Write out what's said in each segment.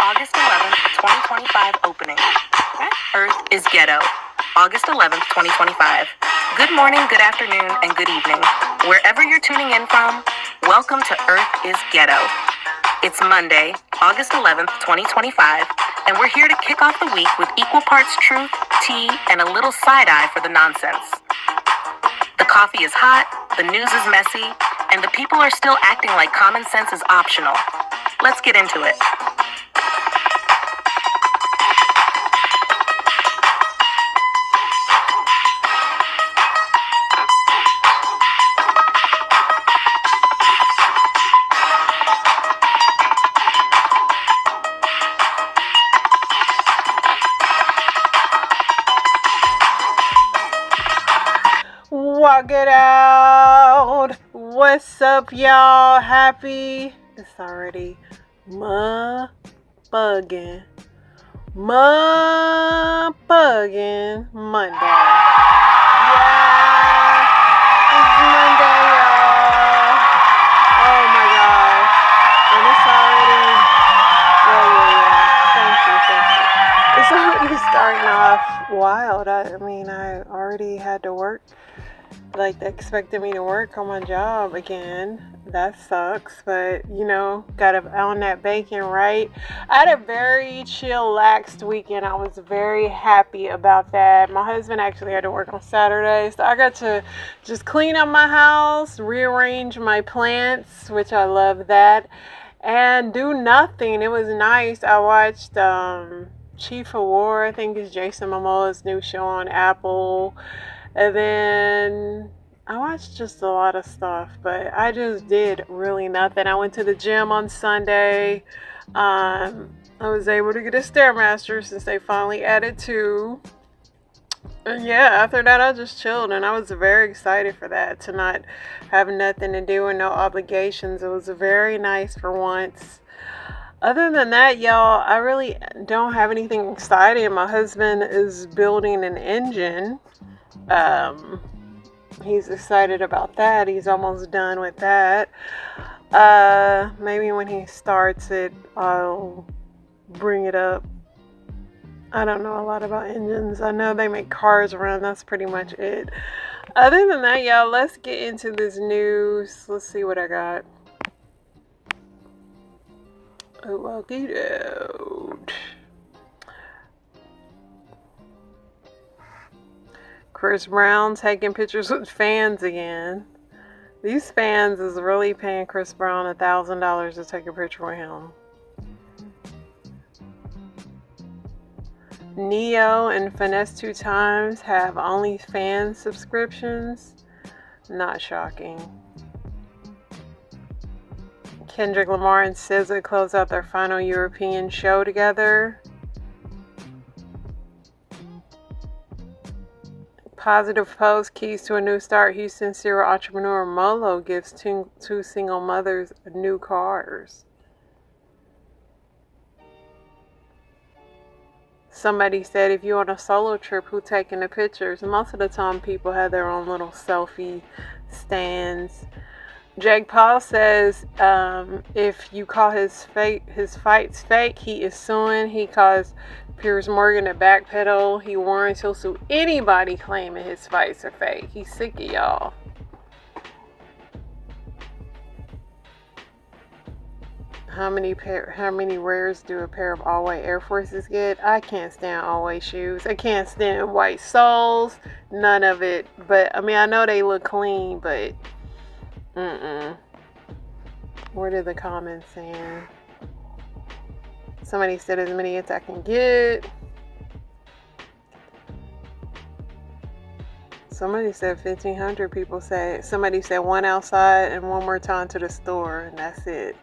August 11th, 2025 opening. Earth is Ghetto. August 11th, 2025. Good morning, good afternoon, and good evening. Wherever you're tuning in from, welcome to Earth is Ghetto. It's Monday, August 11th, 2025, and we're here to kick off the week with equal parts truth, tea, and a little side-eye for the nonsense. The coffee is hot, the news is messy, and the people are still acting like common sense is optional. Let's get into it. Walk it out. What's up, y'all? Happy. It's already motherfucking Monday. Yeah, it's Monday, y'all. Oh my gosh. And it's already. Yeah. Thank you. It's already starting off wild. I mean, I already had to work. Like, they expected me to work on my job again. That sucks, but gotta own that bacon, right? I had a very chillaxed weekend. I was very happy about that. My husband actually had to work on Saturday, so I got to just clean up my house, rearrange my plants, which I love that, and do nothing. It was nice. I watched Chief of War, I think it's Jason Momoa's new show on Apple. And then I watched just a lot of stuff, but I just did really nothing. I went to the gym on Sunday. I was able to get a Stairmaster since they finally added 2. And yeah, after that, I just chilled, and I was very excited for that, to not have nothing to do and no obligations. It was very nice for once. Other than that, y'all, I really don't have anything exciting. My husband is building an engine. He's excited about that. He's almost done with that. Maybe when he starts it, I'll bring it up. I don't know a lot about engines. I know they make cars run. That's pretty much it. Other than that, y'all, let's get into this news. Let's see what I got. Oh, well, get out. Chris Brown taking pictures with fans again. These fans is really paying Chris Brown $1,000 to take a picture with him. Neo and Finesse 2 Times have OnlyFans subscriptions. Not shocking. Kendrick Lamar and SZA close out their final European show together. Positive post, keys to a new start. Houston serial entrepreneur Molo gives two single mothers new cars. Somebody said, if you're on a solo trip, who taking the pictures? Most of the time, people have their own little selfie stands. Jake Paul says, if you call his fights fake, he is suing. He caused Piers Morgan to backpedal. He warns he'll sue anybody claiming his fights are fake. He's sick of y'all. How many wears do a pair of all-white Air Forces get? I can't stand all-white shoes. I can't stand white soles. None of it. But, I mean, I know they look clean, but What are the comments saying? Somebody said as many as I can get. Somebody said 1,500 people say. Somebody said 1 outside and 1 more time to the store, and that's it.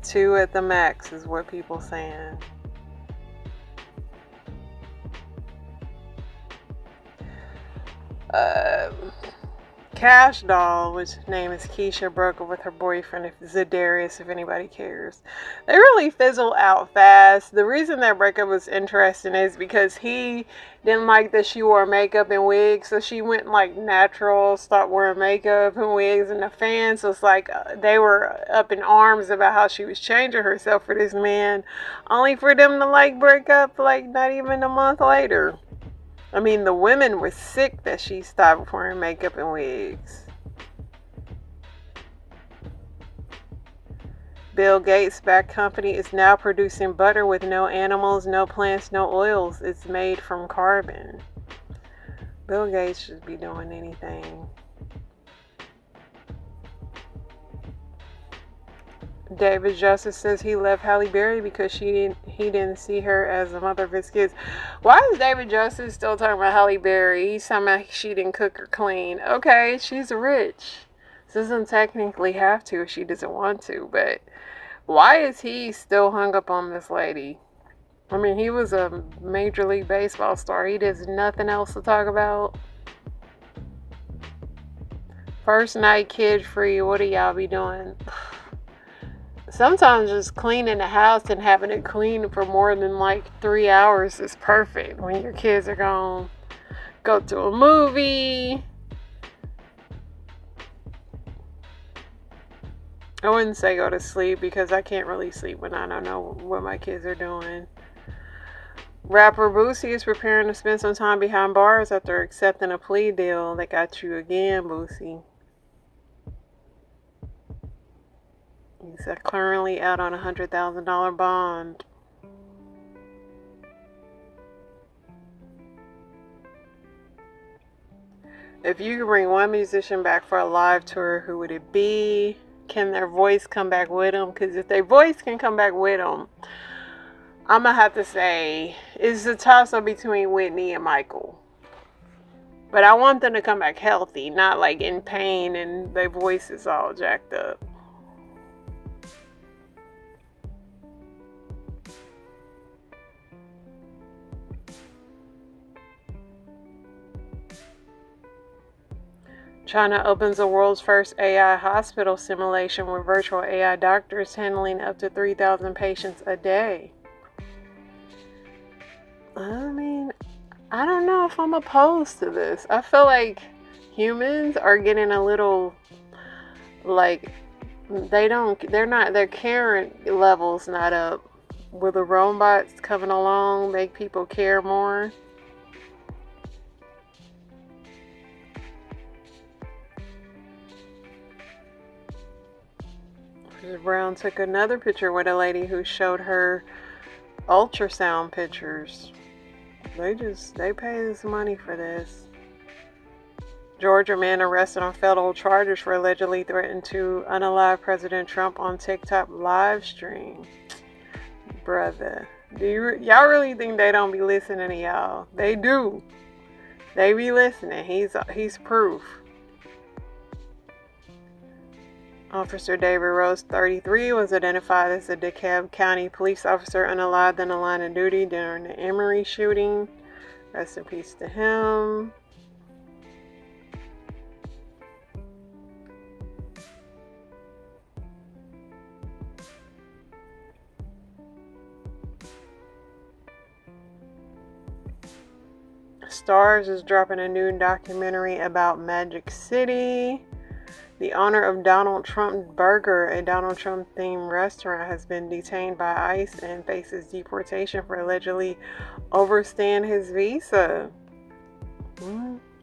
2 at the max is what people saying. Cash Doll, which name is Keisha, broke up with her boyfriend Zadarius, if anybody cares. They really fizzle out fast. The reason that breakup was interesting is because he didn't like that she wore makeup and wigs, so she went like natural, stopped wearing makeup and wigs, and the fans was like, they were up in arms about how she was changing herself for this man, only for them to like break up like not even a month later. I mean, the women were sick that she stopped wearing makeup and wigs. Bill Gates' backed company is now producing butter with no animals, no plants, no oils. It's made from carbon. Bill Gates should be doing anything. David Justice says he left Halle Berry because he didn't see her as the mother of his kids. Why is David Justice still talking about Halle Berry? He's talking about she didn't cook or clean. Okay, she's rich. She doesn't technically have to if she doesn't want to, but why is he still hung up on this lady? I mean, he was a Major League Baseball star. He does nothing else to talk about. First night kid free. What do y'all be doing? Sometimes just cleaning the house and having it clean for more than like 3 hours is perfect when your kids are gone. Go to a movie. I wouldn't say go to sleep because I can't really sleep when I don't know what my kids are doing. Rapper Boosie is preparing to spend some time behind bars after accepting a plea deal. They got you again, Boosie. He's currently out on a $100,000 bond. If you could bring one musician back for a live tour, who would it be? Can their voice come back with them? Because if their voice can come back with them, I'm going to have to say it's a toss-up between Whitney and Michael. But I want them to come back healthy, not like in pain and their voice is all jacked up. China opens the world's first AI hospital simulation with virtual AI doctors handling up to 3,000 patients a day. I mean, I don't know if I'm opposed to this. I feel like humans are getting a little, like, their care level's not up. Will the robots coming along make people care more? Brown took another picture with a lady who showed her ultrasound pictures. They pay this money for this. Georgia man arrested on federal charges for allegedly threatening to unalive President Trump on TikTok live stream. Brother, y'all really think they don't be listening to y'all? They do. They be listening. He's proof. Officer David Rose, 33, was identified as a DeKalb County police officer unalived in the line of duty during the Emory shooting. Rest in peace to him. Stars is dropping a new documentary about Magic City. The owner of Donald Trump Burger, a Donald Trump themed restaurant, has been detained by ICE and faces deportation for allegedly overstaying his visa.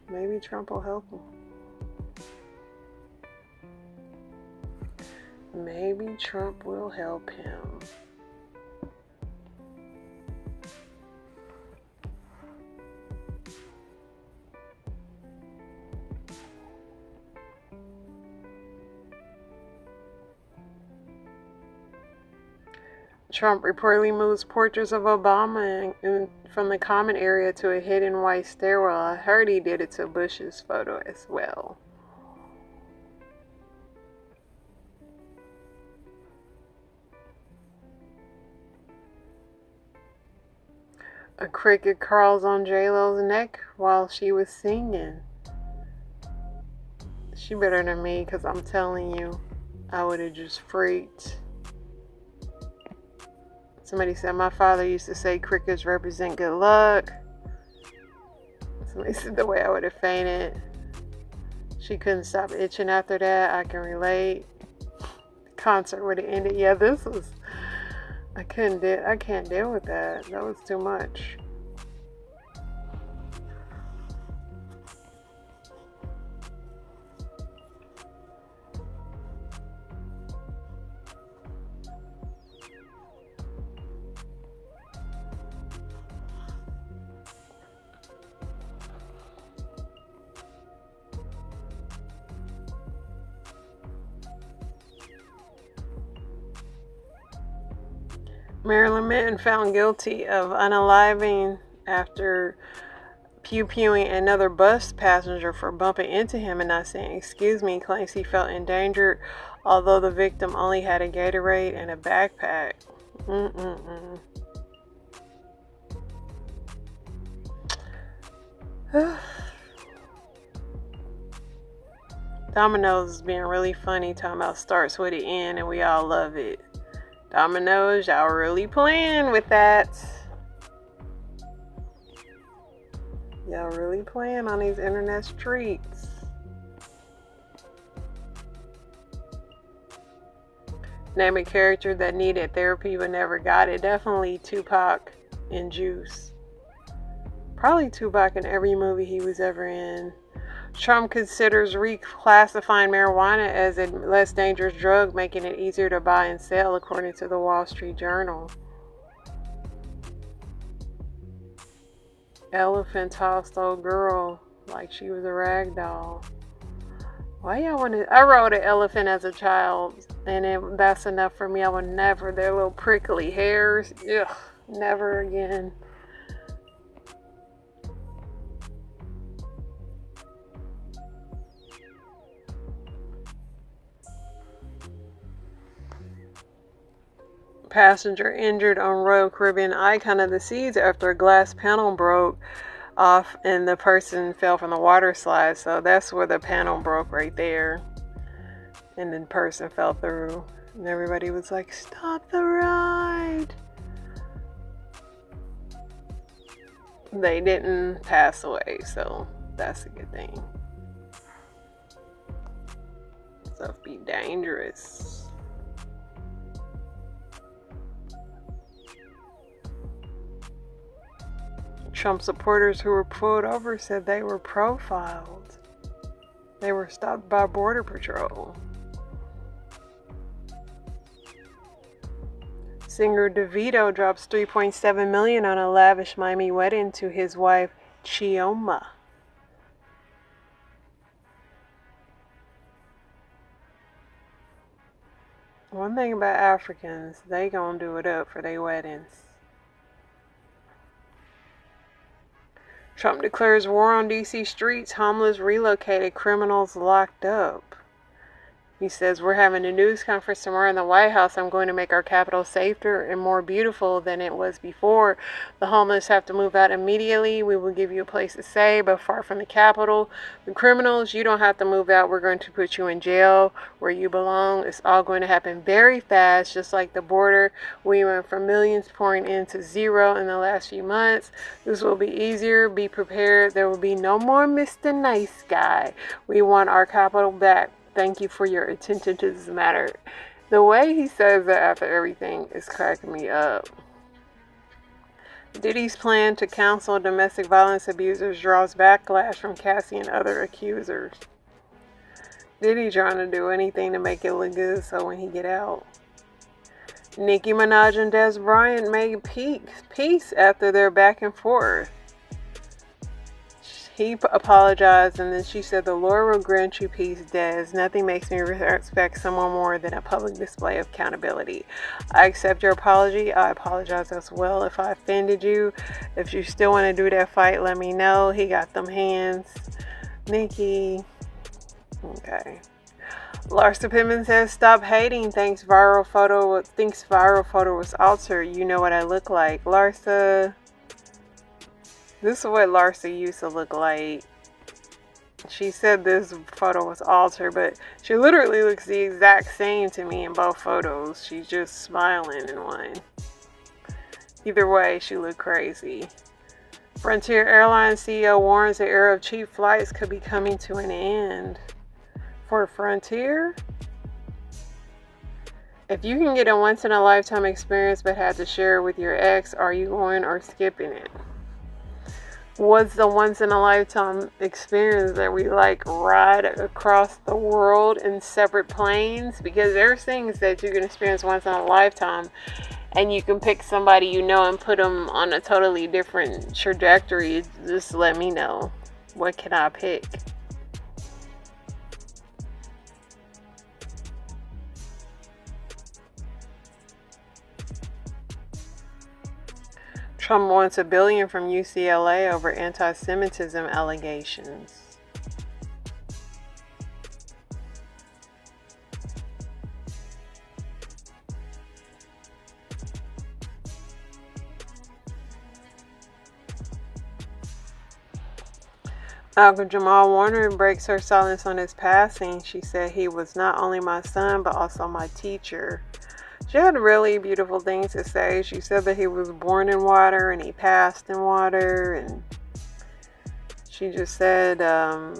Maybe Trump will help him. Maybe Trump will help him. Trump reportedly moves portraits of Obama from the common area to a hidden white stairwell. I heard he did it to Bush's photo as well. A cricket crawls on J-Lo's neck while she was singing. She better than me, because I'm telling you, I would have just freaked. Somebody said my father used to say crickets represent good luck. Somebody said the way I would have fainted. She couldn't stop itching after that. I can relate. The concert would have ended. Yeah, this was... I can't deal with that. That was too much. Marilyn Manson found guilty of unaliving after pew-pewing another bus passenger for bumping into him and not saying excuse me. Claims he felt endangered, although the victim only had a Gatorade and a backpack. Domino's is being really funny, talking about starts with an N and we all love it. Domino's, y'all really playing with that. Y'all really playing on these internet streets. Name a character that needed therapy but never got it. Definitely Tupac in Juice. Probably Tupac in every movie he was ever in. Trump considers reclassifying marijuana as a less dangerous drug, making it easier to buy and sell, according to the Wall Street Journal. Elephant tossed old girl like she was a rag doll. Why y'all want to... I rode an elephant as a child, and that's enough for me. I would never... Their little prickly hairs. Ugh, never again. Passenger injured on Royal Caribbean Icon of the Seas after a glass panel broke off and the person fell from the water slide. So that's where the panel broke right there. And the person fell through. And everybody was like, stop the ride. They didn't pass away, so that's a good thing. Stuff be dangerous. Trump supporters who were pulled over said they were profiled. They were stopped by Border Patrol. Singer DeVito drops $3.7 million on a lavish Miami wedding to his wife, Chioma. One thing about Africans, they gonna do it up for their weddings. Trump declares war on D.C. streets, homeless relocated, criminals locked up. He says, we're having a news conference tomorrow in the White House. I'm going to make our capital safer and more beautiful than it was before. The homeless have to move out immediately. We will give you a place to stay, but far from the Capitol. The criminals, you don't have to move out. We're going to put you in jail where you belong. It's all going to happen very fast, just like the border. We went from millions pouring into zero in the last few months. This will be easier. Be prepared. There will be no more Mr. Nice Guy. We want our capital back. Thank you for your attention to this matter. The way he says that after everything is cracking me up. Diddy's plan to counsel domestic violence abusers draws backlash from Cassie and other accusers. Diddy trying to do anything to make it look good so when he get out. Nicki Minaj and Des Bryant made peace after their back and forth. He apologized, and then she said, the Lord will grant you peace, Des. Nothing makes me respect someone more than a public display of accountability. I accept your apology. I apologize as well if I offended you. If you still want to do that fight, let me know. He got them hands. Nikki. Okay. Larsa Pippen says, stop hating. Thinks viral photo was altered. You know what I look like. Larsa... This is what Larsa used to look like. She said this photo was altered, but she literally looks the exact same to me in both photos. She's just smiling in one. Either way, she looked crazy. Frontier Airlines CEO warns the era of cheap flights could be coming to an end. For Frontier, if you can get a once-in-a-lifetime experience but have to share it with your ex, are you going or skipping it? What's the once-in-a-lifetime experience that we like ride across the world in separate planes? Because there's things that you can experience once in a lifetime, and you can pick somebody you know and put them on a totally different trajectory. Just let me know. What can I pick? Trump wants $1 billion from UCLA over anti-Semitism allegations. Malcolm Jamal Warner breaks her silence on his passing. She said he was not only my son, but also my teacher. She had really beautiful things to say. She said that he was born in water and he passed in water. And she just said a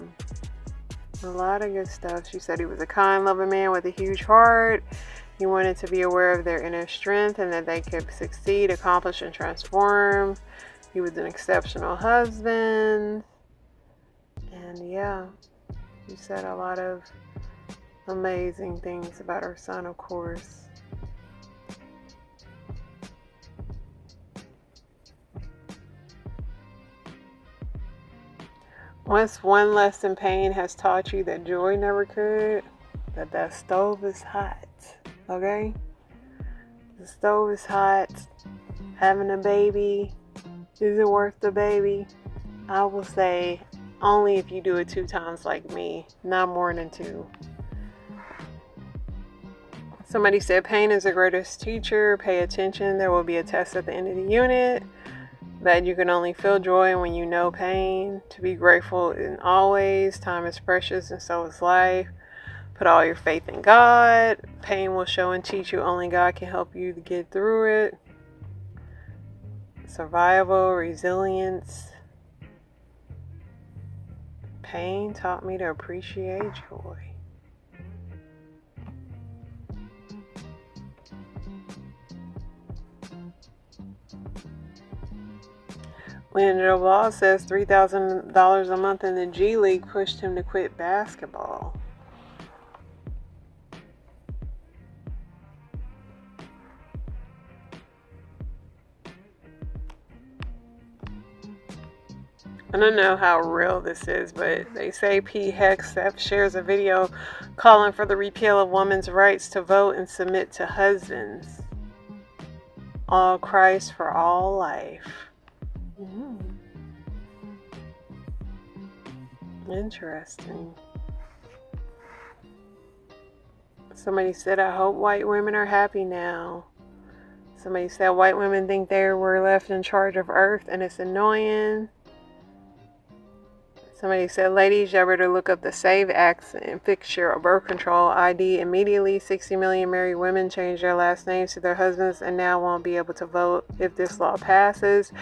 lot of good stuff. She said he was a kind, loving man with a huge heart. He wanted to be aware of their inner strength and that they could succeed, accomplish, and transform. He was an exceptional husband. And yeah, she said a lot of amazing things about her son, of course. Once one lesson pain has taught you that joy never could, that stove is hot, okay? The stove is hot. Having a baby, is it worth the baby? I will say only if you do it 2 times like me, not more than 2. Somebody said pain is the greatest teacher. Pay attention. There will be a test at the end of the unit. That you can only feel joy when you know pain. To be grateful in always. Time is precious and so is life. Put all your faith in God. Pain will show and teach you. Only God can help you to get through it. Survival, resilience. Pain taught me to appreciate joy. Leandro Ball says $3,000 a month in the G League pushed him to quit basketball. I don't know how real this is, but they say P. Hexef shares a video calling for the repeal of women's rights to vote and submit to husbands. All Christ for all life. Interesting. Somebody said, I hope white women are happy now. Somebody said white women think they were left in charge of Earth and it's annoying. Somebody said, ladies, y'all better look up the SAVE Act and fix your birth control ID immediately. 60 million married women changed their last names to their husbands and now won't be able to vote if this law passes.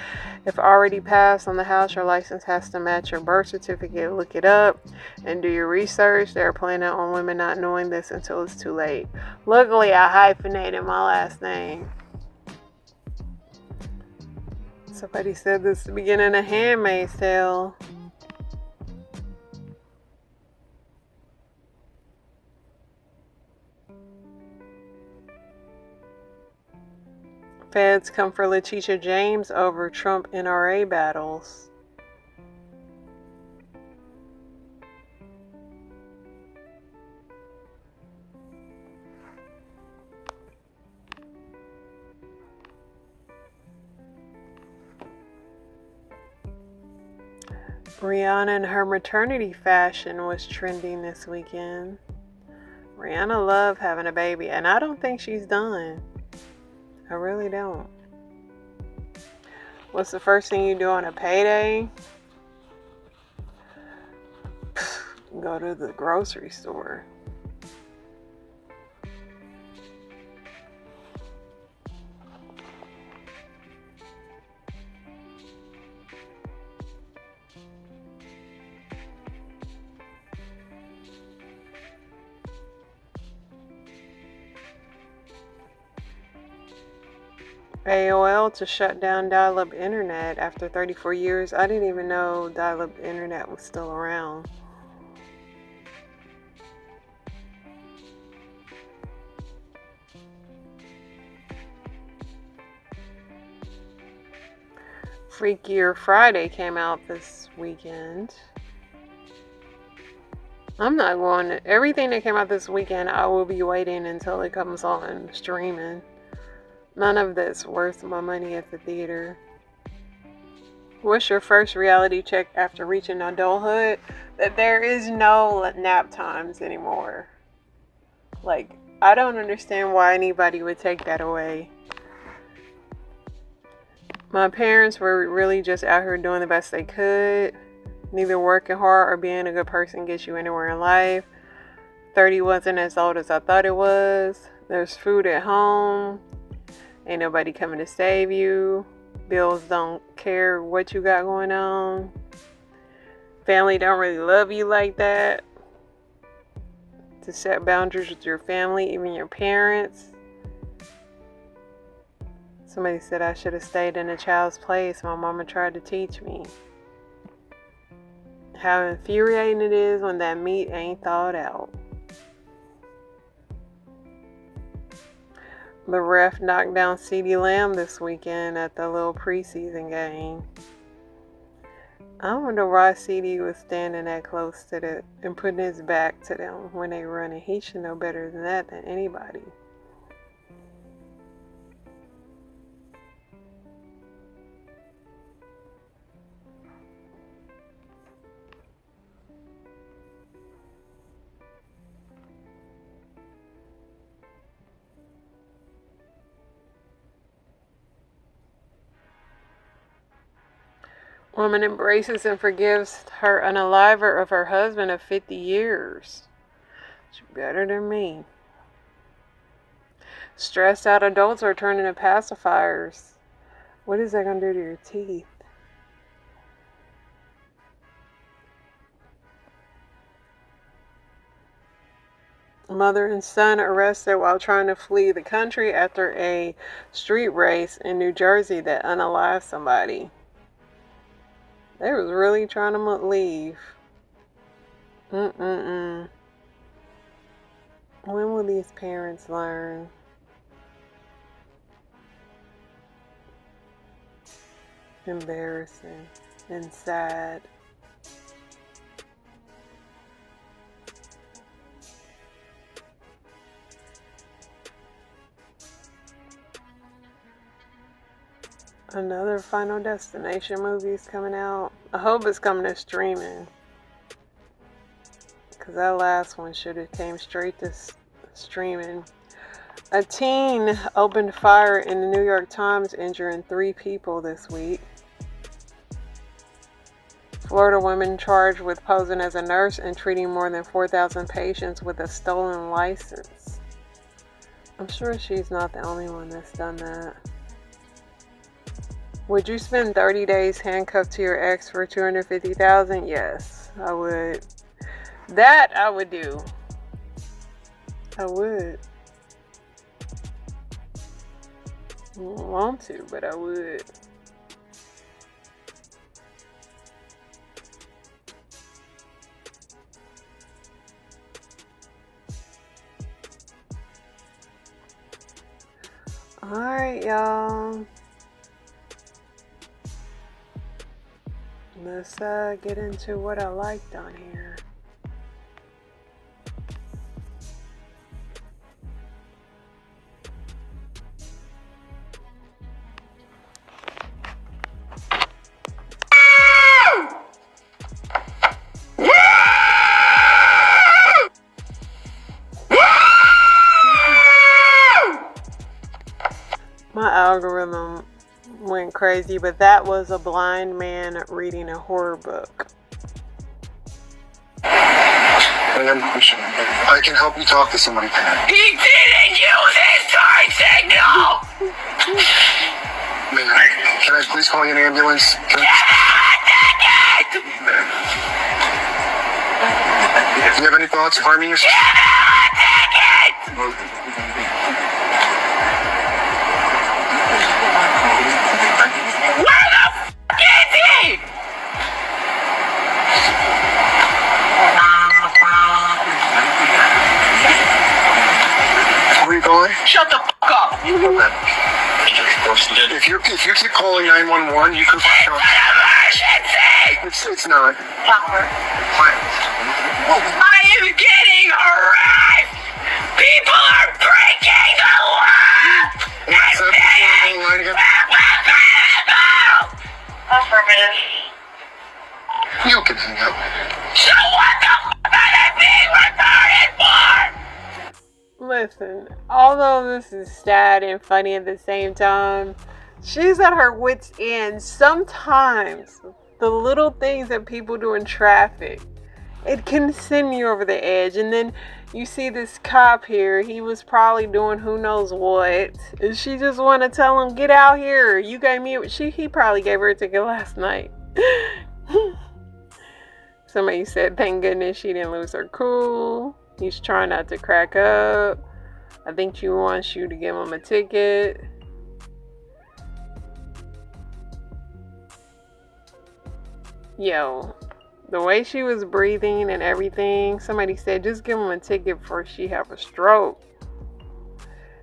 If already passed on the House, your license has to match your birth certificate. Look it up and do your research. They're planning on women not knowing this until it's too late. Luckily, I hyphenated my last name. Somebody said this is the beginning of Handmaid's Tale. Feds come for Letitia James over Trump NRA battles. Rihanna and her maternity fashion was trending this weekend. Rihanna loved having a baby, and I don't think she's done. I really don't. What's the first thing you do on a payday? go to the grocery store. AOL to shut down dial-up internet after 34 years. I didn't even know dial-up internet was still around. Freakier Friday came out this weekend. I'm not going to... Everything that came out this weekend, I will be waiting until it comes on streaming. None of that's worth my money at the theater. What's your first reality check after reaching adulthood? That there is no nap times anymore. Like, I don't understand why anybody would take that away. My parents were really just out here doing the best they could. Neither working hard or being a good person gets you anywhere in life. 30 wasn't as old as I thought it was. There's food at home. Ain't nobody coming to save you. Bills don't care what you got going on. Family don't really love you like that. To set boundaries with your family, even your parents. Somebody said I should have stayed in a child's place. My mama tried to teach me. How infuriating it is when that meat ain't thawed out. The ref knocked down CeeDee Lamb this weekend at the little preseason game. I wonder why CeeDee was standing that close to the and putting his back to them when they running. He should know better than that than anybody. Woman embraces and forgives her unaliver of her husband of 50 years. She's better than me. Stressed out adults are turning to pacifiers. What is that going to do to your teeth? Mother and son arrested while trying to flee the country after a street race in New Jersey that unalived somebody. They was really trying to leave. When will these parents learn? Embarrassing and sad. Another Final Destination movie is coming out. I hope it's coming to streaming. Because that last one should have came straight to streaming. A teen opened fire in the New York Times, injuring 3 people this week. Florida woman charged with posing as a nurse and treating more than 4,000 patients with a stolen license. I'm sure she's not the only one that's done that. Would you spend 30 days handcuffed to your ex for $250,000? Yes, I would. That I would do. I would. I don't want to, but I would. Alright, y'all. Let's get into what I liked on here. My algorithm went crazy, but that was a blind man reading a horror book. I can help you talk to somebody. He didn't use his turn signal! Man, can I please call you an ambulance? Do you have any thoughts of harming yourself? Where the f*** is he? Where are you going? Shut the f*** up! If you keep calling 911, you could find out. Emergency! It's not. I am getting harassed! People are breaking the law! What's up? On the line again? Affirmative. You can hang up. So what the f*** are they being retarded for? Listen, although this is sad and funny at the same time, she's at her wit's end. Sometimes the little things that people do in traffic, it can send you over the edge. And then you see this cop here, he was probably doing who knows what, and she just want to tell him, get out here, you gave me, he probably gave her a ticket last night. Somebody said, thank goodness she didn't lose her cool. He's trying not to crack up. I think she wants you to give him a ticket. Yo, the way she was breathing and everything, somebody said, just give him a ticket before she have a stroke.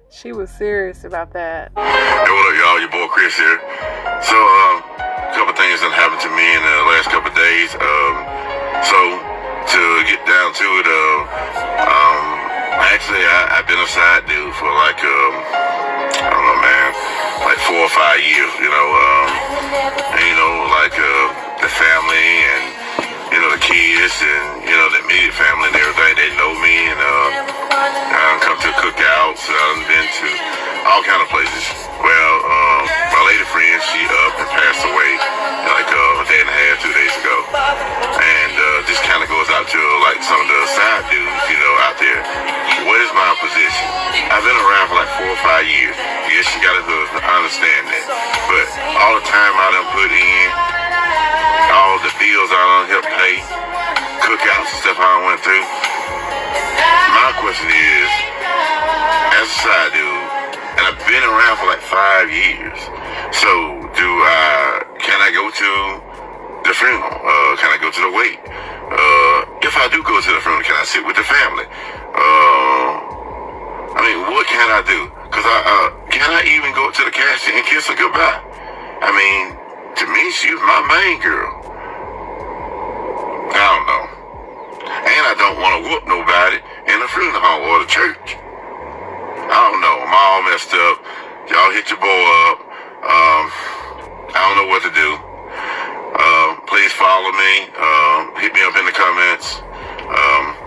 She was serious about that. Hey, what up, y'all? Your boy Chris here. So, a couple things that happened to me in the last couple of days. So, to get down to it, actually, I've been a side dude for like, I don't know, man, like 4 or 5 years, you know, and, you know, like, the family and, you know, the kids and, you know, the immediate family and everything, they know me, and, I come to cookouts, I've been to all kind of places. Well, my lady friend, she up and passed away, like, a day and a half, 2 days ago, and, this kind of goes out to, like, some of the side dudes, you know, out there. What is my position? I've been around for like 4 or 5 years. Yes, she got a husband, I understand that, but all the time I done put in, all the bills I done helped pay, cookouts and stuff I done went through. My question is, as a side dude, and I've been around for like 5 years, so can I go to the funeral? Can I go to the wake? If I do go to the funeral, can I sit with the family? I mean, what can I do? Because can I even go to the casket and kiss her goodbye? I mean, to me, she was my main girl. I don't know. And I don't want to whoop nobody in the funeral home or the church. I don't know. I'm all messed up. Y'all hit your boy up. I don't know what to do. Please follow me. Hit me up in the comments.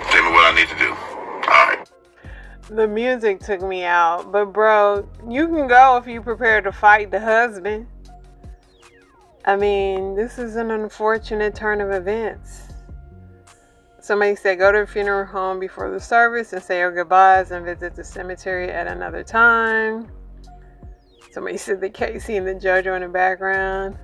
Tell me what I need to do. Alright. The music took me out. But bro, you can go if you prepare to fight the husband. I mean, this is an unfortunate turn of events. Somebody said go to the funeral home before the service and say your goodbyes and visit the cemetery at another time. Somebody said the Casey and the JoJo in the background.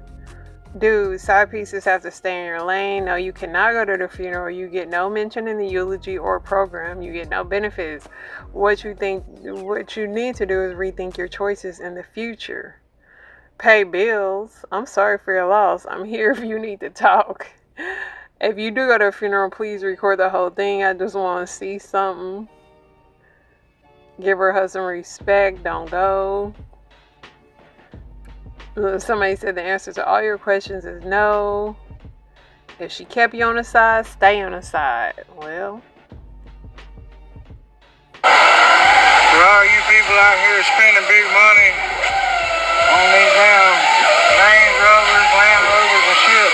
Dude, side pieces have to stay in your lane. No, you cannot go to the funeral. You get no mention in the eulogy or program. You get no benefits. What you need to do is rethink your choices in the future. Pay bills. I'm sorry for your loss. I'm here if you need to talk. If you do go to a funeral, please record the whole thing. I just want to see something. Give her husband respect. Don't go. Somebody said the answer to all your questions is no. If she kept you on the side, stay on the side. Well. For all you people out here spending big money on these damn Range Rovers, Land Rovers and shit,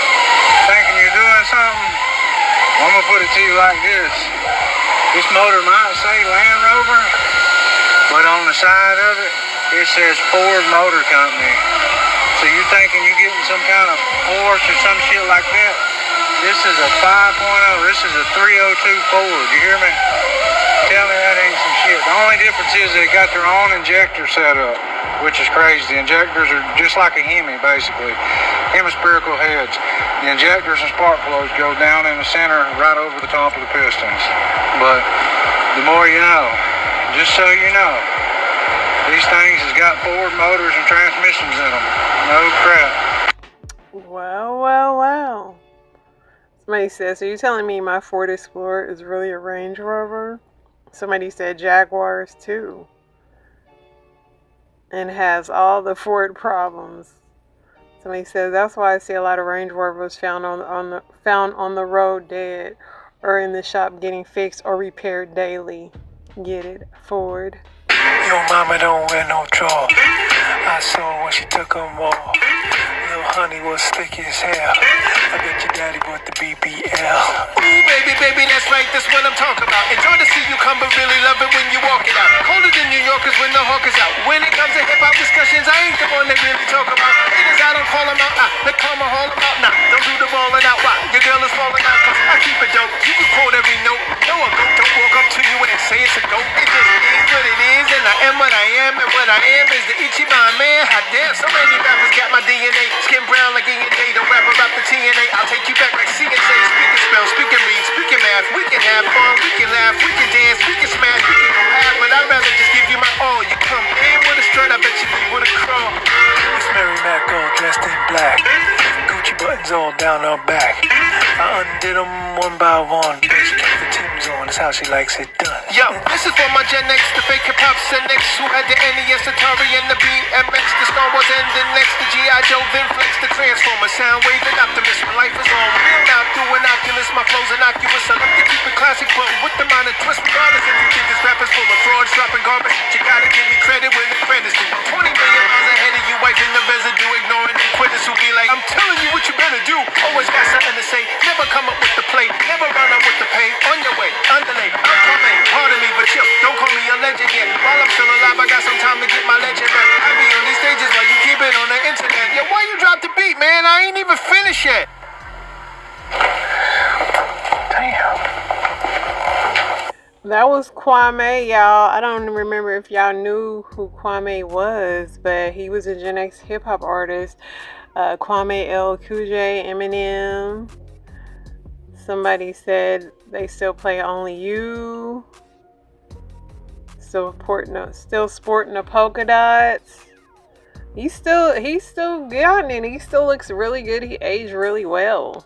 thinking you're doing something, well, I'm gonna put it to you like this. This motor might say Land Rover, but on the side of it, it says Ford Motor Company. So you thinking you're getting some kind of Porsche or some shit like that? This is a 5.0. This is a 302 Ford. You hear me? Tell me that ain't some shit. The only difference is they got their own injector set up, which is crazy. The injectors are just like a Hemi, basically. Hemispherical heads. The injectors and spark plugs go down in the center right over the top of the pistons. But the more you know. Just so you know, these things has got Ford motors and transmissions in them. No crap. Well. Somebody says, so you're telling me my Ford Explorer is really a Range Rover? Somebody said Jaguars too. And has all the Ford problems. Somebody says that's why I see a lot of Range Rovers found on the road dead or in the shop getting fixed or repaired daily. Get it, Ford. Your mama don't wear no drawers. I saw her when she took them off. Little honey was thick as hell. I bet your daddy bought the BBL. Ooh, baby, that's right, that's what I'm talking about. Enjoy to see you come, but really love it when you walk it out. Colder than New Yorkers when the hawk is out. When it comes to hip-hop discussions, I ain't the one that really talk about. Haters, I don't call them out, they call me haul them out. Nah, don't do the balling out, why? Your girl is falling out, cause I keep it dope. You can quote every note. No, a goat don't walk up to you and say it's a goat. It just is what it is, and I am what I am, and what I am is the Ichiban man. Hot damn, so many rappers got my DNA. Skin brown like E&J, don't rap about the TNA. I'll take you back like C&J. Speak and spell, speak and read, speak and math. We can have fun, we can laugh, we can dance, we can smash, we can go half. But I'd rather just give you my all. You come in with a strut, I bet you leave with a crawl. It's Mary Mac all dressed in black. Gucci buttons all down her back. I undid them one by one. She kept the Tim's on, that's how she likes it done. Yo, this is for my Gen X, the fake hip-hop X who had the NES, Atari, and the BMX, the Star Wars, and the next, the G.I. Joe, then Flex, the Transformer, Soundwave, and Optimus. My life is on real now, through an Oculus, my flow's innocuous. I like to keep it classic, but with the minor twist, regardless if you think this rap is full of frauds, dropping garbage. You gotta give me credit when the credit's due. 20 million miles ahead of you, wiping the residue, ignoring the quitters who be like, I'm telling you what you better do. Always got something to say, never come up with the play, never run up with the pay. On your way, underlay, I'm coming. Pardon me, but chill, don't call me a legend yet. While I'm still alive, I got some time to get my legend back. I be on these stages while you keep it on the internet. Yo, why you drop the beat, man? I ain't even finished yet. Damn. That was Kwame, y'all. I don't remember if y'all knew who Kwame was, but he was a Gen X hip-hop artist. Kwame L. Cool J, Eminem. Somebody said they still play Only You. Still sporting the polka dots. He's still got it. He still looks really good. He aged really well.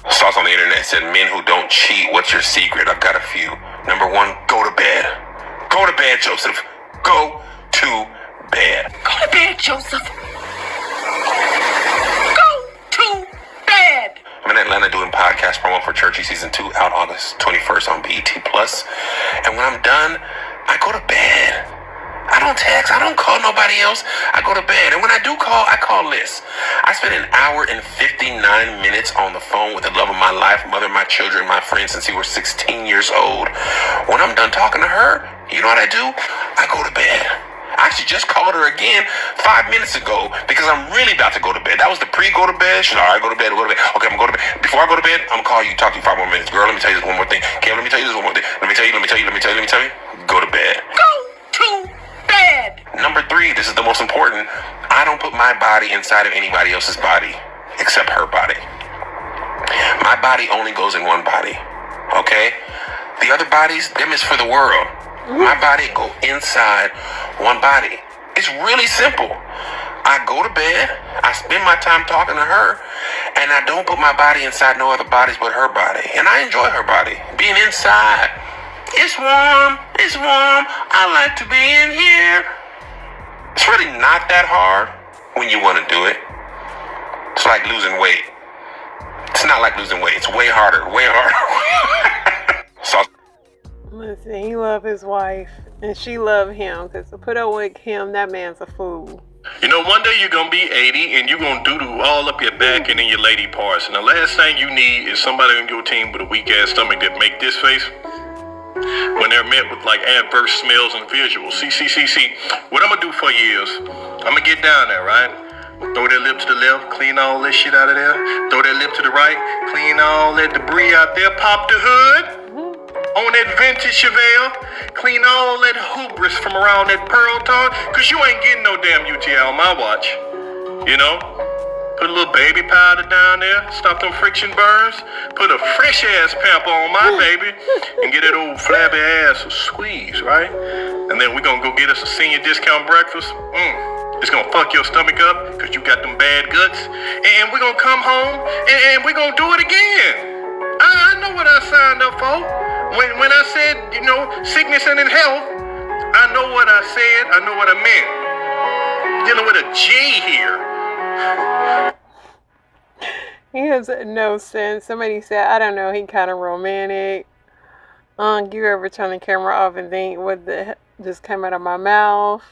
Sauce on the internet said, men who don't cheat, what's your secret? I've got a few. Number one, go to bed. Go to bed, Joseph. Go to bed. Go to bed, Joseph. Go to bed. I'm in Atlanta doing podcast promo for Churchy Season 2 out August 21st on BET+. And when I'm done, I go to bed. I don't text. I don't call nobody else. I go to bed. And when I do call, I call Liz. I spent an hour and 59 minutes on the phone with the love of my life, mother of my children, my friend since he was 16 years old. When I'm done talking to her, you know what I do? I go to bed. I actually just called her again 5 minutes ago because I'm really about to go to bed. That was the pre-go to bed. She's all right, go to bed, go to bed. Okay, I'm going to go to bed. Before I go to bed, I'm going to call you, talk to you 5 more minutes. Girl, let me tell you this one more thing. Kim, let me tell you this one more thing. Let me tell you. Go to bed. Go to bed. Number 3, this is the most important. I don't put my body inside of anybody else's body except her body. My body only goes in one body, okay? The other bodies, them is for the world. My body go inside one body. It's really simple. I go to bed, I spend my time talking to her, and I don't put my body inside no other bodies but her body. And I enjoy her body. Being inside. It's warm. I like to be in here. It's really not that hard when you want to do it. It's like losing weight. It's not like losing weight. It's way harder. So, listen, he love his wife, and she love him, because to put up with him, that man's a fool. You know, one day you're going to be 80 and you're going to doo-doo all up your back and in your lady parts. And the last thing you need is somebody on your team with a weak-ass stomach that make this face when they're met with, like, adverse smells and visuals. See. What I'm going to do for you is I'm going to get down there, right? Throw that lip to the left, clean all that shit out of there. Throw that lip to the right, clean all that debris out there. Pop the hood on that vintage Chevelle. Clean all that hubris from around that pearl tongue. Cause you ain't getting no damn UTI on my watch. You know? Put a little baby powder down there. Stop them friction burns. Put a fresh ass pamper on my baby. And get that old flabby ass a squeeze, right? And then we gonna go get us a senior discount breakfast. It's gonna fuck your stomach up because you got them bad guts. And we're gonna come home and we're gonna do it again. I know what I signed up for. When I said, you know, sickness and in health, I know what I said, I know what I meant. Dealing with a G here. He has no sense. Somebody said, I don't know, he kind of romantic. You ever turn the camera off and think what the heck just came out of my mouth?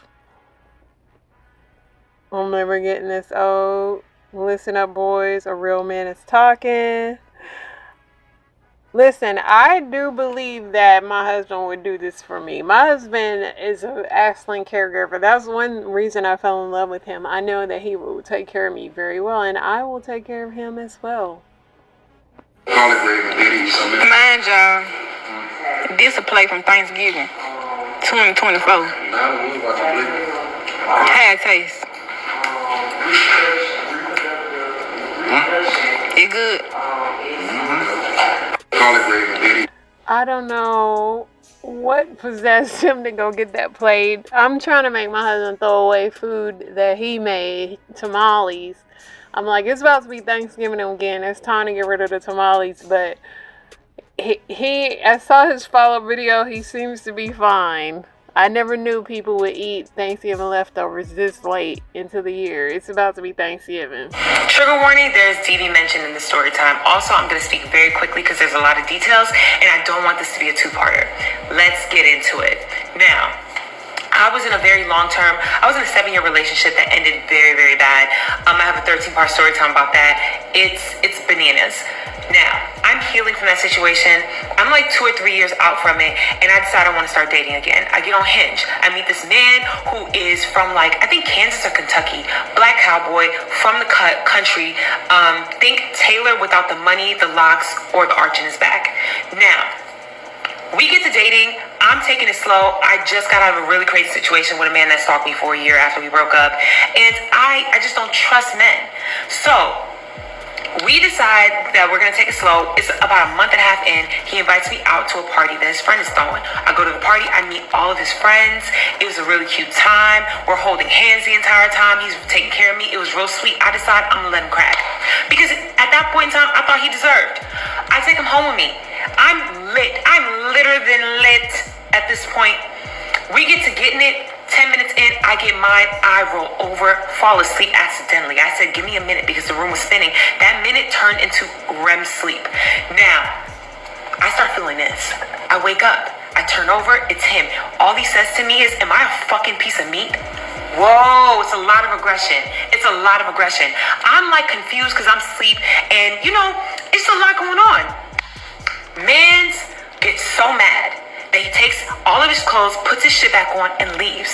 I'm never getting this old. Listen up, boys. A real man is talking. Listen, I do believe that my husband would do this for me. My husband is an excellent caregiver. That's one reason I fell in love with him. I know that he will take care of me very well, and I will take care of him as well. Mind y'all, this a play from Thanksgiving 2024. Had a taste. It good. I don't know what possessed him to go get that plate. I'm trying to make my husband throw away food that he made, tamales. I'm like, it's about to be Thanksgiving again. It's time to get rid of the tamales. But I saw his follow-up video. He seems to be fine. I never knew people would eat Thanksgiving leftovers this late into the year. It's about to be Thanksgiving. Trigger warning, there's DV mentioned in the story time. Also, I'm going to speak very quickly because there's a lot of details and I don't want this to be a two-parter. Let's get into it. Now, I was in a 7-year relationship that ended very, very bad. I have a 13-part story time about that. It's bananas. Now, I'm healing from that situation. I'm like 2 or 3 years out from it, and I decide I want to start dating again. I get on Hinge. I meet this man who is from I think Kansas or Kentucky. Black cowboy from the country. Think Taylor without the money, the locks, or the arch in his back. Now, we get to dating. I'm taking it slow. I just got out of a really crazy situation with a man that stalked me for a year after we broke up. And I just don't trust men. So we decide that we're going to take it slow. It's about a month and a half in. He invites me out to a party that his friend is throwing. I go to the party. I meet all of his friends. It was a really cute time. We're holding hands the entire time. He's taking care of me. It was real sweet. I decide I'm going to let him crack. Because at that point in time, I thought he deserved. I take him home with me. I'm lit. I'm litter than lit at this point. We get to getting it. 10 minutes in, I get mine, I roll over, fall asleep accidentally. I said, give me a minute because the room was spinning. That minute turned into REM sleep. Now, I start feeling this. I wake up, I turn over, it's him. All he says to me is, am I a fucking piece of meat? Whoa, it's a lot of aggression. It's a lot of aggression. I'm like confused because I'm asleep and it's a lot going on. Mans get so mad that he takes all of his clothes, puts his shit back on, and leaves.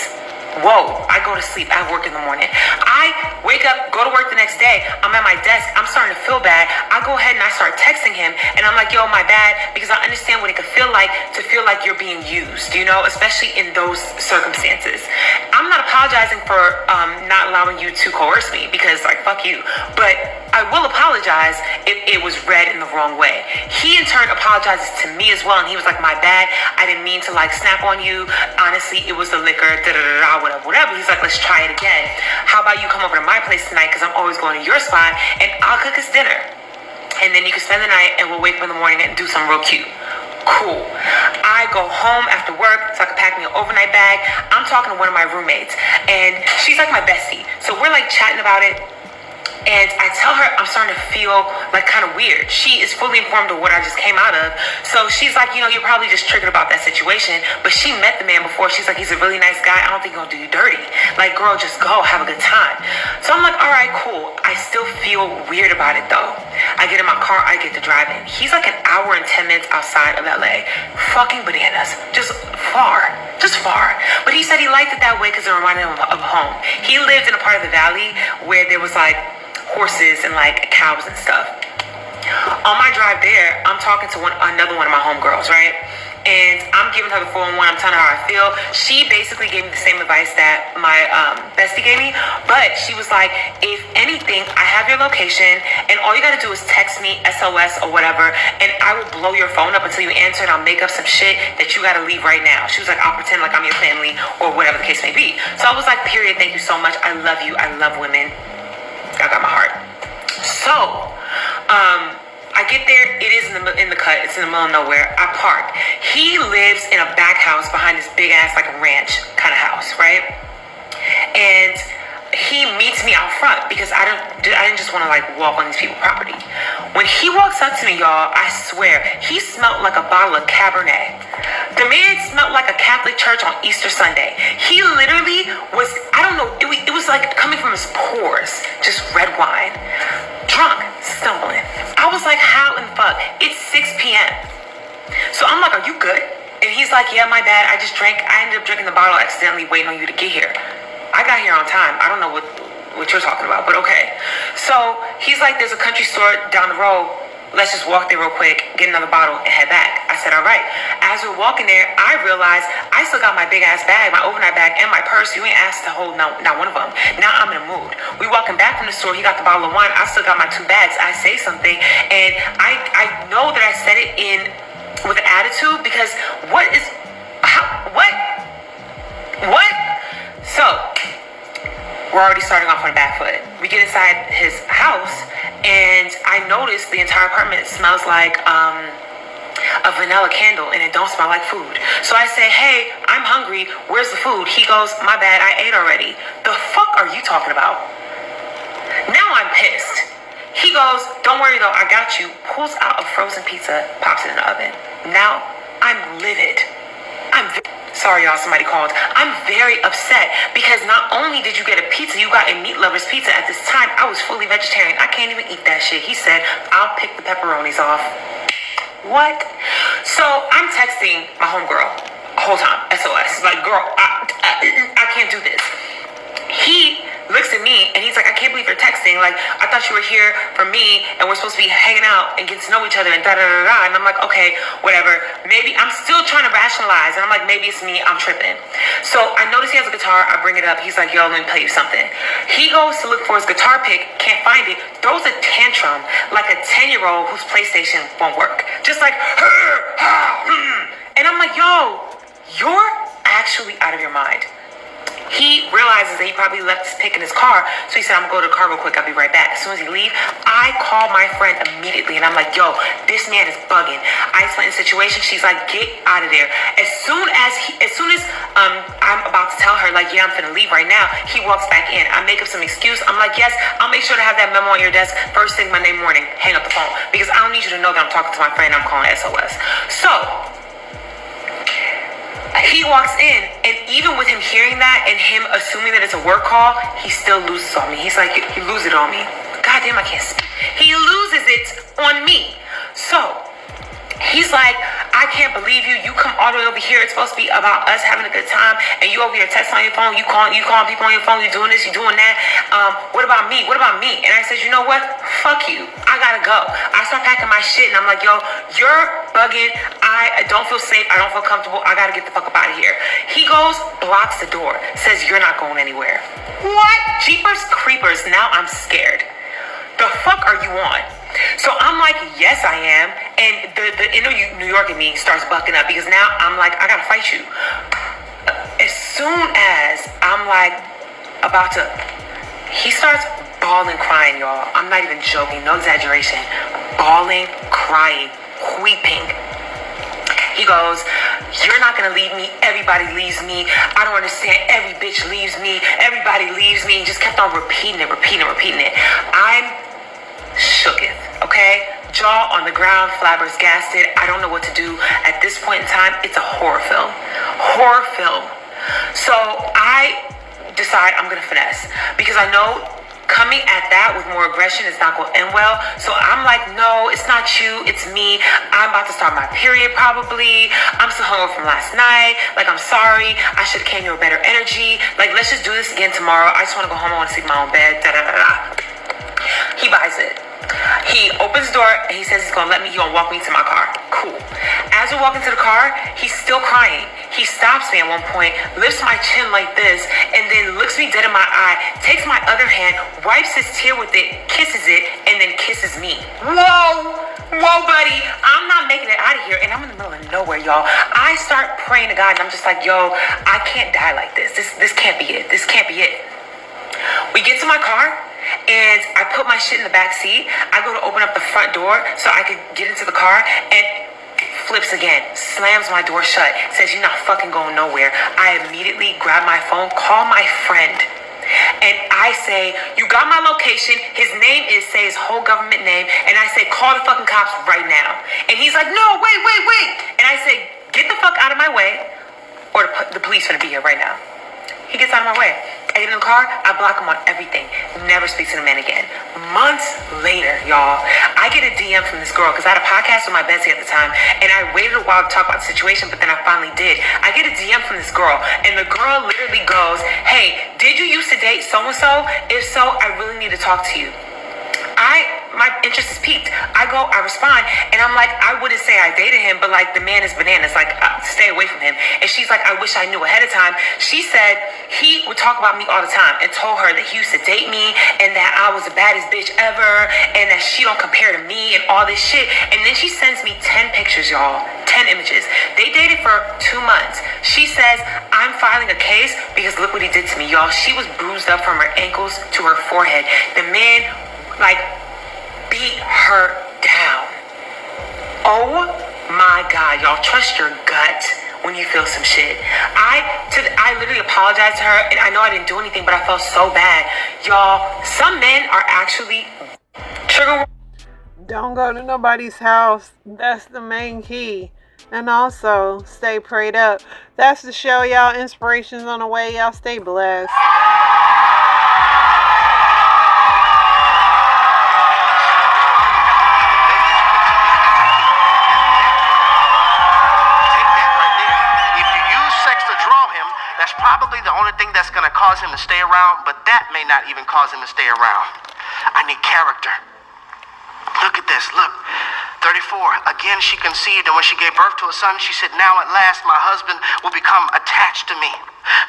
Whoa, I go to sleep. I have work in the morning. I wake up, go to work the next day. I'm at my desk. I'm starting to feel bad. I go ahead and I start texting him. And I'm like, yo, my bad. Because I understand what it could feel like to feel like you're being used, especially in those circumstances. I'm not apologizing for not allowing you to coerce me because, fuck you. But I will apologize if it was read in the wrong way. He, in turn, apologizes to me as well. And he was like, my bad. I didn't mean to, snap on you. Honestly, it was the liquor, whatever. He's like, let's try it again. How about you come over to my place tonight because I'm always going to your spot and I'll cook us dinner. And then you can spend the night and we'll wake up in the morning and do something real cute. Cool. I go home after work so I can pack me an overnight bag. I'm talking to one of my roommates and she's like my bestie. So we're chatting about it. And I tell her I'm starting to feel kind of weird. She is fully informed of what I just came out of. So she's like, you're probably just triggered about that situation. But she met the man before. She's like, he's a really nice guy. I don't think he's going to do you dirty. Girl, just go. Have a good time. So I'm like, all right, cool. I still feel weird about it, though. I get in my car. I get to driving. He's an hour and 10 minutes outside of LA. Fucking bananas. Just far. just far. But he said he liked it that way because it reminded him of home. He lived in a part of the valley where there was like horses and like cows and stuff. On my drive there, I'm talking to another one of my homegirls, right? And I'm giving her the 411. I'm telling her how I feel. She basically gave me the same advice that my bestie gave me. But she was like, if anything, I have your location, and all you got to do is text me SOS or whatever, and I will blow your phone up until you answer, and I'll make up some shit that you got to leave right now. She was like, I'll pretend like I'm your family or whatever the case may be. So I was like, period, thank you so much. I love you. I love women. I got my heart. So, I get there, it is in the cut, it's in the middle of nowhere. I park. He lives in a back house behind this big ass like ranch kind of house, right? And he meets me out front because I didn't just want to like walk on these people's property. When he walks up to me, y'all, I swear, he smelled like a bottle of Cabernet. The man smelled like a Catholic church on Easter Sunday. He literally was, I don't know, it was like coming from his pores, just red wine. Drunk, stumbling. I was like, how in the fuck? It's 6 p.m. So I'm like, are you good? And he's like, yeah, my bad. I ended up drinking the bottle accidentally waiting on you to get here. I got here on time. I don't know what you're talking about, but okay. So he's like, there's a country store down the road. Let's just walk there real quick, get another bottle, and head back. I said, all right. As we're walking there, I realized I still got my big ass bag, my overnight bag, and my purse. You ain't asked to hold not one of them. Now I'm in a mood. We walking back from the store. He got the bottle of wine. I still got my 2 bags. I say something, and I know that I said it with an attitude because what? So we're already starting off on a back foot. We get inside his house, and I notice the entire apartment smells like a vanilla candle, and it don't smell like food. So I say, hey, I'm hungry. Where's the food? He goes, my bad, I ate already. The fuck are you talking about? Now I'm pissed. He goes, don't worry though, I got you. Pulls out a frozen pizza, pops it in the oven. Now I'm livid. Sorry y'all, somebody called. I'm very upset because not only did you get a pizza, you got a meat lover's pizza. At this time, I was fully vegetarian. I can't even eat that shit. He said, I'll pick the pepperonis off. What? So I'm texting my homegirl the whole time, SOS. Like, girl, I can't do this. He looks at me and he's like, I can't believe you're texting. Like, I thought you were here for me and we're supposed to be hanging out and getting to know each other and da-da-da-da. And I'm like, okay, whatever. Maybe I'm still trying to rationalize. And I'm like, maybe it's me. I'm tripping. So I notice he has a guitar. I bring it up. He's like, yo, let me play you something. He goes to look for his guitar pick. Can't find it. Throws a tantrum like a 10-year-old whose PlayStation won't work. Just like, and I'm like, yo, you're actually out of your mind. He realizes that he probably left his pick in his car, so he said, I'm gonna go to the car real quick, I'll be right back. As soon as he leaves, I call my friend immediately, and I'm like, yo, this man is bugging. I explain the situation, she's like, get out of there. As soon as I'm about to tell her, like, yeah, I'm finna leave right now, he walks back in. I make up some excuse. I'm like, yes, I'll make sure to have that memo on your desk first thing Monday morning. Hang up the phone, because I don't need you to know that I'm talking to my friend, I'm calling SOS. So he walks in, and even with him hearing that and him assuming that it's a work call, he still loses on me. He's like, you lose it on me. God damn, I can't speak. He loses it on me. So he's like, I can't believe you. You come all the way over here. It's supposed to be about us having a good time, and you over here texting on your phone. You calling people on your phone. You doing this. You doing that. What about me? What about me? And I said, you know what? Fuck you. I gotta go. I start packing my shit, and I'm like, yo, you're bugging. I don't feel safe. I don't feel comfortable. I gotta get the fuck up out of here. He goes, blocks the door, says you're not going anywhere. What? Jeepers creepers. Now I'm scared. The fuck are you on? So I'm like, yes, I am. And the inner New York in me starts bucking up because now I'm like, I gotta fight you. As soon as I'm like about to, he starts bawling, crying, y'all. I'm not even joking, no exaggeration. Bawling, crying, weeping. He goes, you're not gonna leave me. Everybody leaves me. I don't understand. Every bitch leaves me. Everybody leaves me. He just kept on repeating it. I'm shooketh, okay? Jaw on the ground, flabbergasted. I don't know what to do. At this point in time, it's a horror film. So I decide I'm gonna finesse because I know Coming at that with more aggression is not going to end well. So I'm like, no, it's not you, it's me. I'm about to start my period probably. I'm still hungover from last night. Like, I'm sorry. I should have came here with better energy. Like, let's just do this again tomorrow. I just want to go home. I want to sleep in my own bed. Da da da da. He buys it. He opens the door and he says he's gonna walk me to my car. Cool. As we're walking to the car, he's still crying. He stops me at one point, lifts my chin like this, and then looks me dead in my eye, takes my other hand, wipes his tear with it, kisses it, and then kisses me. Whoa, buddy, I'm not making it out of here, and I'm in the middle of nowhere, y'all. I start praying to God, and I'm just like, yo, I can't die like this. This can't be it. This can't be it. We get to my car, and I put my shit in the back seat. I go to open up the front door so I could get into the car, and flips again, slams my door shut, says, you're not fucking going nowhere. I immediately grab my phone, call my friend, and I say, you got my location, his name is, say his whole government name, and I say, call the fucking cops right now. And he's like, no, wait. And I say, get the fuck out of my way, or the police are gonna be here right now. He gets out of my way. I get in the car, I block him on everything. Never speak to the man again. Months later, y'all, I get a DM from this girl, because I had a podcast with my bestie at the time, and I waited a while to talk about the situation, but then I finally did. I get a DM from this girl, and the girl literally goes, hey, did you used to date so-and-so? If so, I really need to talk to you. My interest is piqued. I respond, and I'm like, I wouldn't say I dated him, but like, the man is bananas. Like, stay away from him. And she's like, I wish I knew ahead of time. She said he would talk about me all the time, and told her that he used to date me, and that I was the baddest bitch ever, and that she don't compare to me, and all this shit. And then she sends me 10 pictures, y'all. 10 images. They dated for 2 months. She says, I'm filing a case because look what he did to me, y'all. She was bruised up from her ankles to her forehead. The man, like, beat her down. Oh my God, y'all, trust your gut when you feel some shit. I literally apologized to her, and I know I didn't do anything, but I felt so bad. Y'all, some men are actually trigger. Don't go to nobody's house. That's the main key. And also, stay prayed up. That's the show, y'all. Inspirations on the way. Y'all stay blessed. That's probably the only thing that's going to cause him to stay around, but that may not even cause him to stay around. I need character. Look at this, look. 34, again she conceived, and when she gave birth to a son, she said, now at last my husband will become attached to me,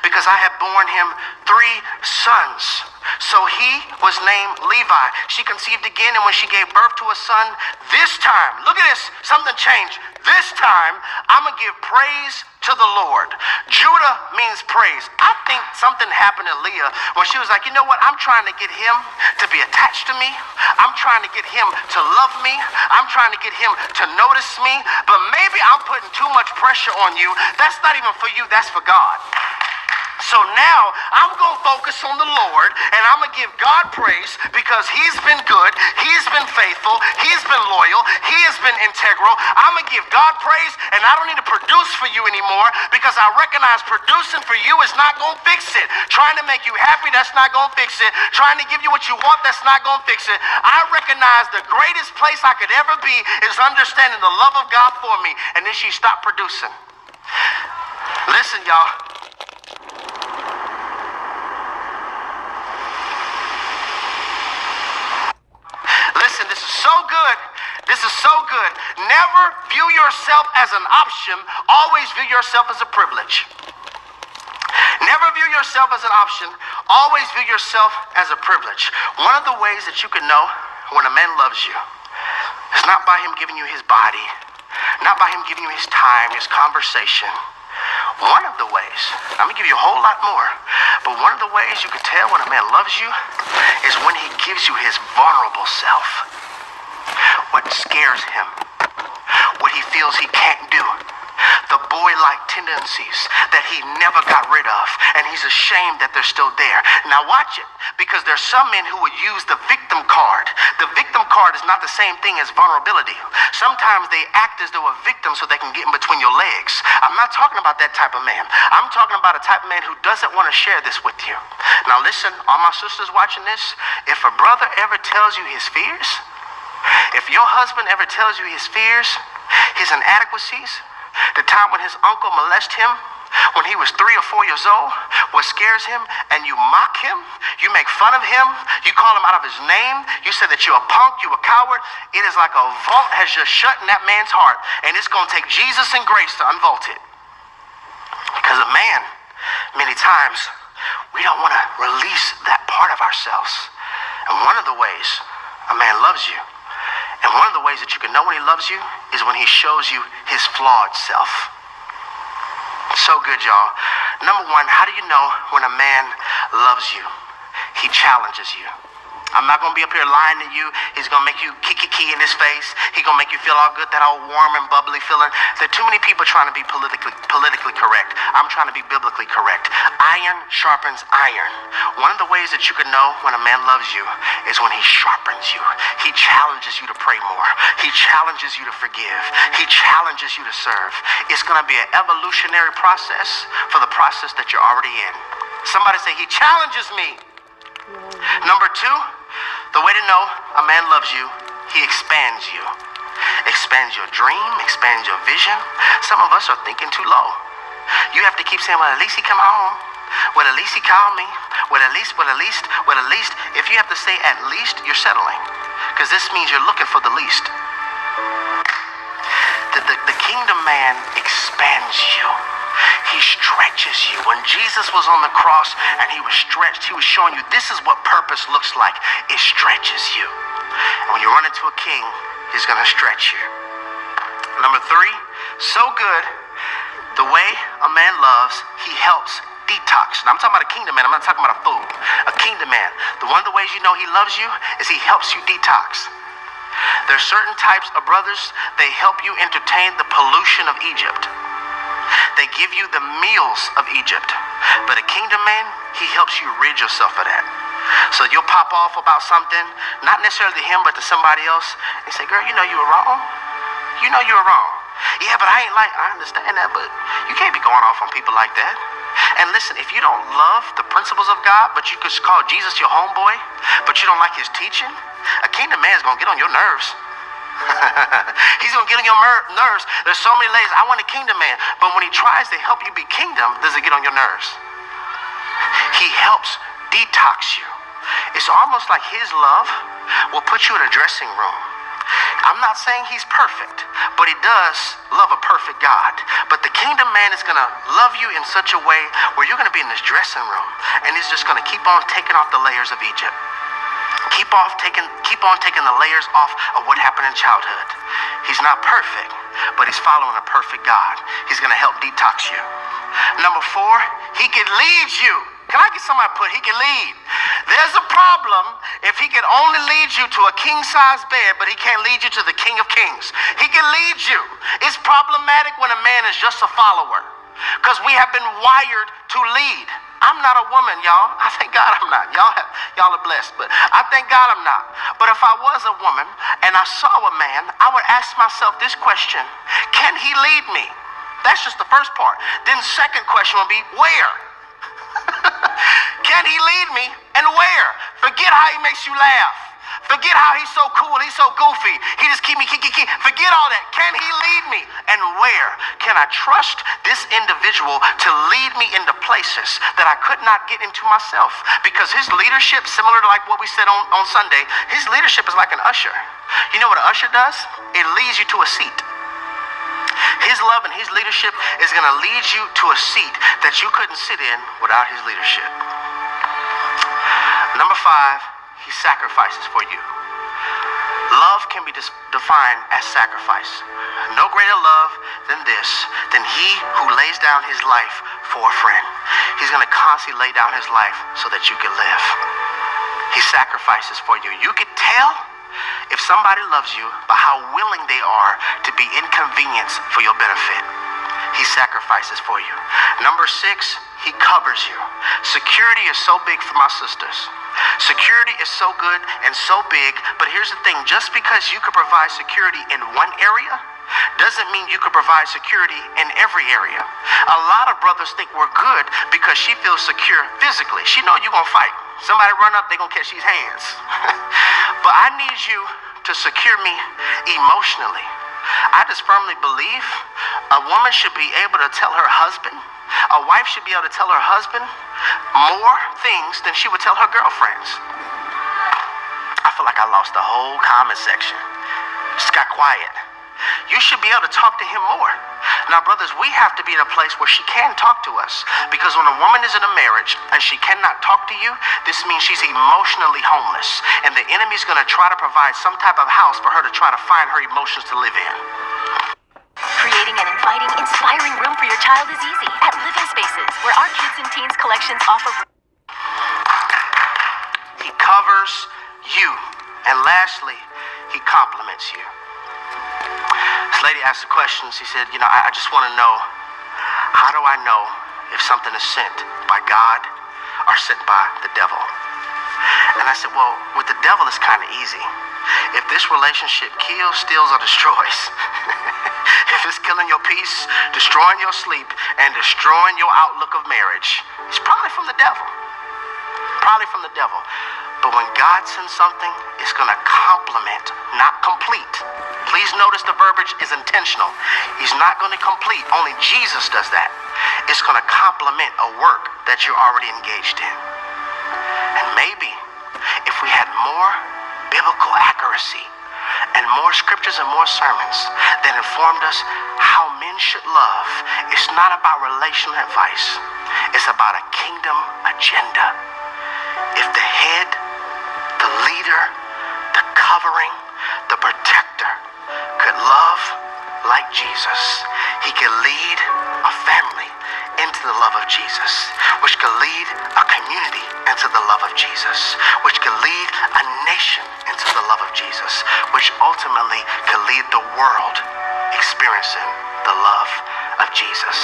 because I have borne him 3 sons. So he was named Levi. She conceived again, and when she gave birth to a son, this time, look at this, something changed. This time, I'm going to give praise to the Lord. Judah means praise. I think something happened to Leah when she was like, you know what? I'm trying to get him to be attached to me. I'm trying to get him to love me. I'm trying to get him to notice me. But maybe I'm putting too much pressure on you. That's not even for you. That's for God. So now I'm going to focus on the Lord, and I'm going to give God praise because he's been good, he's been faithful, he's been loyal, he has been integral. I'm going to give God praise, and I don't need to produce for you anymore because I recognize producing for you is not going to fix it. Trying to make you happy, that's not going to fix it. Trying to give you what you want, that's not going to fix it. I recognize the greatest place I could ever be is understanding the love of God for me. And then she stopped producing. Listen, y'all. Listen, this is so good. This is so good. Never view yourself as an option. Always view yourself as a privilege. Never view yourself as an option. Always view yourself as a privilege. One of the ways that you can know when a man loves you is not by him giving you his body, not by him giving you his time, his conversation. One of the ways, I'm going to give you a whole lot more, but one of the ways you can tell when a man loves you is when he gives you his vulnerable self. What scares him, what he feels he can't do, the boy-like tendencies that he never got rid of, and he's ashamed that they're still there. Now watch it, because there's some men who would use the victim card. The victim card is not the same thing as vulnerability. Sometimes they act as though a victim so they can get in between your legs. I'm not talking about that type of man. I'm talking about a type of man who doesn't want to share this with you. Now listen, all my sisters watching this, if a brother ever tells you his fears, if your husband ever tells you his fears, his inadequacies, the time when his uncle molested him when he was 3 or 4 years old, what scares him, and you mock him, you make fun of him, you call him out of his name, you say that you're a punk, you're a coward, it is like a vault has just shut in that man's heart, and it's going to take Jesus and grace to unvault it. Because a man, many times, we don't want to release that part of ourselves. And one of the ways a man loves you, and one of the ways that you can know when he loves you, is when he shows you his flawed self. So good, y'all. Number one, how do you know when a man loves you? He challenges you. I'm not going to be up here lying to you. He's going to make you kiki in his face. He's going to make you feel all good, that all warm and bubbly feeling. There are too many people trying to be politically correct. I'm trying to be biblically correct. Iron sharpens iron. One of the ways that you can know when a man loves you is when he sharpens you. He challenges you to pray more. He challenges you to forgive. He challenges you to serve. It's going to be an evolutionary process for the process that you're already in. Somebody say, he challenges me. Number two, the way to know a man loves you, he expands you. Expands your dream, expands your vision. Some of us are thinking too low. You have to keep saying, well, at least he come home. Well, at least he called me. Well, at least. If you have to say at least, you're settling. Because this means you're looking for the least. The kingdom man expands you. He stretches you. When Jesus was on the cross and he was stretched, he was showing you this is what purpose looks like. It stretches you. And when you run into a king, he's going to stretch you. Number three, so good, the way a man loves, he helps detox. Now I'm talking about a kingdom man. I'm not talking about a fool. A kingdom man. One of the ways you know he loves you is he helps you detox. There's certain types of brothers, they help you entertain the pollution of Egypt. They give you the meals of Egypt. But a kingdom man, he helps you rid yourself of that. So you'll pop off about something, not necessarily to him, but to somebody else, and say, girl, you know you were wrong. You know you were wrong. Yeah, but I understand that, but you can't be going off on people like that. And listen, if you don't love the principles of God, but you could call Jesus your homeboy, but you don't like his teaching, a kingdom man is going to get on your nerves. He's going to get on your nerves. There's so many layers. I want a kingdom man. But when he tries to help you be kingdom, does it get on your nerves? He helps detox you. It's almost like his love will put you in a dressing room. I'm not saying he's perfect, but he does love a perfect God. But the kingdom man is going to love you in such a way where you're going to be in this dressing room, and he's just going to keep on taking off the layers of Egypt. Keep on taking the layers off of what happened in childhood. He's not perfect, but he's following a perfect God. He's going to help detox you. Number four, he can lead you. Can I get somebody to put, he can lead? There's a problem if he can only lead you to a king-size bed, but he can't lead you to the King of Kings. He can lead you. It's problematic when a man is just a follower, because we have been wired to lead. I'm not a woman, y'all. I thank God I'm not. Y'all are blessed, but I thank God I'm not. But if I was a woman and I saw a man, I would ask myself this question: can he lead me? That's just the first part. Then the second question would be, where? Can he lead me, and where? Forget how he makes you laugh. Forget how he's so cool, he's so goofy. He just keep me. Forget all that. Can he lead me? And where? Can I trust this individual to lead me into places that I could not get into myself? Because his leadership, similar to like what we said on Sunday, his leadership is like an usher. You know what an usher does? It leads you to a seat. His love and his leadership is going to lead you to a seat that you couldn't sit in without his leadership. Number five, he sacrifices for you. Love can be defined as sacrifice. No greater love than this, than he who lays down his life for a friend. He's going to constantly lay down his life so that you can live. He sacrifices for you. You can tell if somebody loves you by how willing they are to be inconvenienced for your benefit. he sacrifices for you. Number 6, he covers you. Security is so big for my sisters. Security is so good and so big, but here's the thing, just because you could provide security in one area doesn't mean you could provide security in every area. A lot of brothers think we're good because she feels secure physically. She know you're gonna fight. Somebody run up, they gonna catch these hands. But I need you to secure me emotionally. I just firmly believe a woman should be able to tell her husband, a wife should be able to tell her husband more things than she would tell her girlfriends. I feel like I lost the whole comment section. Just got quiet. You should be able to talk to him more. Now, brothers, we have to be in a place where she can talk to us. Because when a woman is in a marriage and she cannot talk to you, this means she's emotionally homeless. And the enemy's going to try to provide some type of house for her to try to find her emotions to live in. Creating an inviting, inspiring room for your child is easy at Living Spaces, where our kids and teens collections offer. He covers you. And lastly, he compliments you. This lady asked a question. She said, I just want to know, how do I know if something is sent by God or sent by the devil? And I said, well, with the devil, it's kind of easy. If this relationship kills, steals, or destroys, if it's killing your peace, destroying your sleep, and destroying your outlook of marriage, it's probably from the devil. Probably from the devil. But when God sends something, it's going to complement, not complete. Please notice the verbiage is intentional. He's not going to complete. Only Jesus does that. It's going to complement a work that you're already engaged in. And maybe if we had more biblical accuracy and more scriptures and more sermons that informed us how men should love, it's not about relational advice. It's about a kingdom agenda. If the head, the leader, the covering, the protector could love like Jesus, he could lead a family into the love of Jesus, which could lead a community into the love of Jesus, which could lead a nation into the love of Jesus, which ultimately could lead the world experiencing the love of Jesus.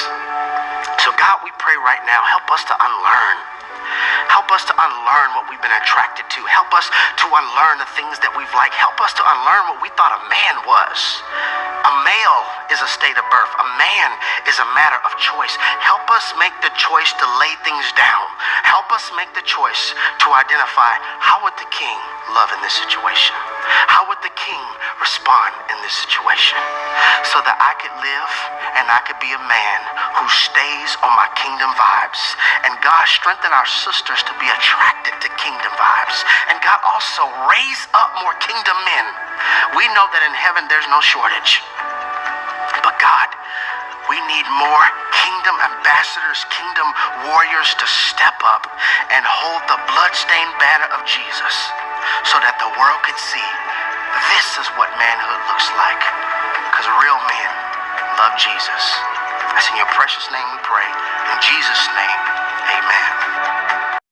So God, we pray right now, help us to unlearn. Help us to unlearn what we've been attracted to. Help us to unlearn the things that we've liked. Help us to unlearn what we thought a man was. A male is a state of birth. A man is a matter of choice. Help us make the choice to lay things down. Help us make the choice to identify, how would the king love in this situation? How would the king respond in this situation? So that I could live and I could be a man who stays on my kingdom vibes. And God, strengthen our sisters to be attracted to kingdom vibes. And God, also raise up more kingdom men. We know that in heaven there's no shortage. But God, we need more kingdom ambassadors, kingdom warriors to step up and hold the bloodstained banner of Jesus so that the world could see this is what manhood looks like. Because real men love Jesus. That's in your precious name we pray. In Jesus' name, amen.